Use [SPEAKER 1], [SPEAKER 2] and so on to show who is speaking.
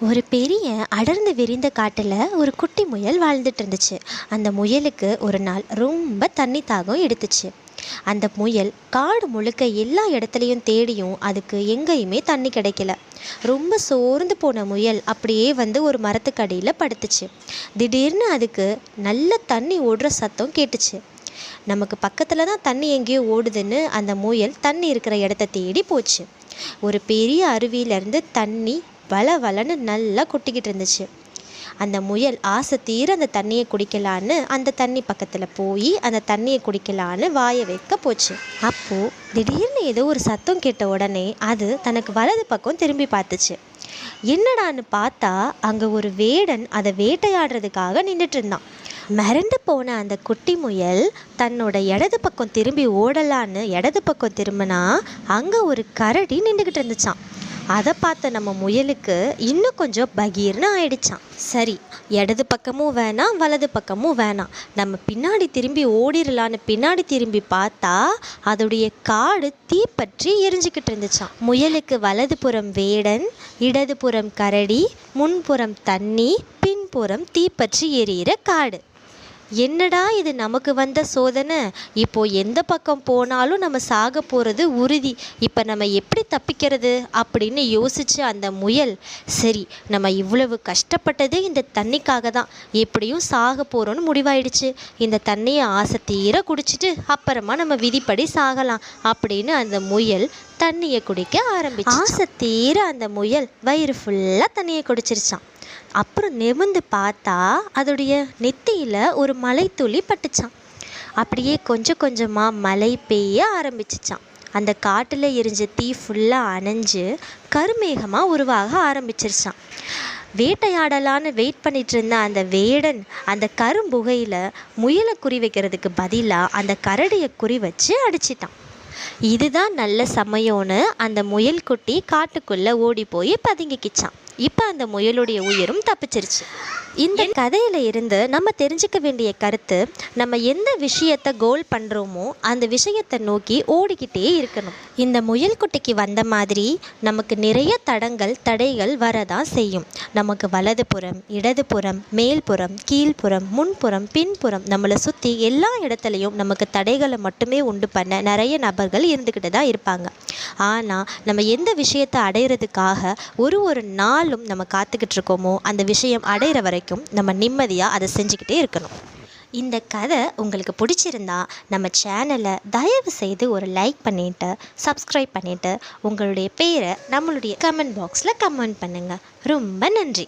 [SPEAKER 1] ஒரு பெரிய அடர்ந்து விரிந்த காட்டில் ஒரு குட்டி முயல் வாழ்ந்துட்டு இருந்துச்சு. அந்த முயலுக்கு ஒரு நாள் ரொம்ப தண்ணி தாகம் எடுத்துச்சு. அந்த முயல் காடு முழுக்க எல்லா இடத்துலையும் தேடியும் அதுக்கு எங்கேயுமே தண்ணி கிடைக்கல. ரொம்ப சோர்ந்து போன முயல் அப்படியே வந்து ஒரு மரத்துக்கடியில் படுத்துச்சு. திடீர்னு அதுக்கு நல்ல தண்ணி ஓடுற சத்தம் கேட்டுச்சு. நமக்கு பக்கத்தில் தான் தண்ணி எங்கேயோ ஓடுதுன்னு அந்த முயல் தண்ணி இருக்கிற இடத்த தேடி போச்சு. ஒரு பெரிய அருவியிலேருந்து தண்ணி வள வளன்னு நல்லா கொட்டிக்கிட்டு இருந்துச்சு. அந்த முயல் ஆசை தீர அந்த தண்ணியை குடிக்கலான்னு அந்த தண்ணி பக்கத்தில் போய் அந்த தண்ணியை குடிக்கலான்னு வாயை வைக்க போச்சு. அப்போது திடீர்னு ஏதோ ஒரு சத்தம் கேட்ட உடனே அது தனக்கு வலது பக்கம் திரும்பி பார்த்துச்சு. என்னடான்னு பார்த்தா அங்கே ஒரு வேடன் அதை வேட்டையாடுறதுக்காக நின்றுட்டு இருந்தான். மிரண்டு போன அந்த குட்டி முயல் தன்னோட இடது பக்கம் திரும்பி ஓடலான்னு இடது பக்கம் திரும்பினா அங்கே ஒரு கரடி நின்றுக்கிட்டு இருந்துச்சான். அதை பார்த்த நம்ம முயலுக்கு இன்னும் கொஞ்சம் பகீர்னு ஆயிடுச்சான். சரி, இடது பக்கமும் வேணாம் வலது பக்கமும் வேணாம், நம்ம பின்னாடி திரும்பி ஓடிடலான்னு பின்னாடி திரும்பி பார்த்தா அதோடைய காடு தீப்பற்றி எரிஞ்சுக்கிட்டு இருந்துச்சான். முயலுக்கு வலது புறம் வேடன், இடது புறம் கரடி, முன்புறம் தண்ணி, பின்புறம் தீப்பற்றி எரியிற காடு. என்னடா இது நமக்கு வந்த சோதனை, இப்போ எந்த பக்கம் போனாலும் நம்ம சாக போகிறது உறுதி, இப்போ நம்ம எப்படி தப்பிக்கிறது அப்படின்னு யோசிச்சு அந்த முயல், சரி நம்ம இவ்வளவு கஷ்டப்பட்டது இந்த தண்ணிக்காக தான், எப்படியும் சாக போகிறோன்னு முடிவாயிடுச்சு, இந்த தண்ணியை ஆசை தீர குடிச்சிட்டு அப்புறமா நம்ம விதிப்படி சாகலாம் அப்படின்னு அந்த முயல் தண்ணியை குடிக்க ஆரம்பிச்சு. ஆசை தீர அந்த முயல் வயிறு ஃபுல்லாக தண்ணியை குடிச்சிருச்சான். அப்புறம் நிமிர்ந்து பார்த்தா அதோடைய நெத்தியில் ஒரு மலை துளி பட்டுச்சான். அப்படியே கொஞ்சம் கொஞ்சமாக மழை பெய்ய ஆரம்பிச்சிச்சான். அந்த காட்டில் எரிஞ்ச தீ ஃபுல்லாக அணைஞ்சு கருமேகமாக உருவாக ஆரம்பிச்சிருச்சான். வேட்டையாடலான்னு வெயிட் பண்ணிட்டு இருந்த அந்த வேடன் அந்த கரும்புகையில் முயலை குறி வைக்கிறதுக்கு பதிலாக அந்த கரடியை குறி வச்சு அடிச்சிட்டான். இதுதான் நல்ல சமயம்னு அந்த முயல் குட்டி காட்டுக்குள்ளே ஓடி போய் பதுங்கிக்கிச்சான். இப்போ அந்த முயலுடைய உயிரும் தப்பிச்சிருச்சு. இந்த கதையில் இருந்து நம்ம தெரிஞ்சுக்க வேண்டிய கருத்து, நம்ம எந்த விஷயத்தை கோல் பண்ணுறோமோ அந்த விஷயத்தை நோக்கி ஓடிக்கிட்டே இருக்கணும். இந்த முயல் குட்டிக்கு வந்த மாதிரி நமக்கு நிறைய தடைகள் வரதான் செய்யும். நமக்கு வலதுபுறம், இடதுபுறம், மேல்புறம், கீழ்ப்புறம், முன்புறம், பின்புறம் நம்மளை சுற்றி எல்லா இடத்துலையும் நமக்கு தடைகளை மட்டுமே உண்டு பண்ண நிறைய நபர்கள் இருந்துக்கிட்டு தான் இருப்பாங்க. ஆனால் நம்ம எந்த விஷயத்தை அடையிறதுக்காக ஒரு நாளும் நம்ம காத்துக்கிட்டு இருக்கோமோ அந்த விஷயம் அடையிற வரைக்கும் நம்ம நிம்மதியாக அதை செஞ்சுக்கிட்டே இருக்கணும். இந்த கதை உங்களுக்கு பிடிச்சிருந்தா நம்ம சேனலை தயவு செய்து ஒரு லைக் பண்ணிவிட்டு சப்ஸ்கிரைப் பண்ணிவிட்டு உங்களுடைய பேரை நம்மளுடைய கமெண்ட் பாக்ஸில் கமெண்ட் பண்ணுங்கள். ரொம்ப நன்றி.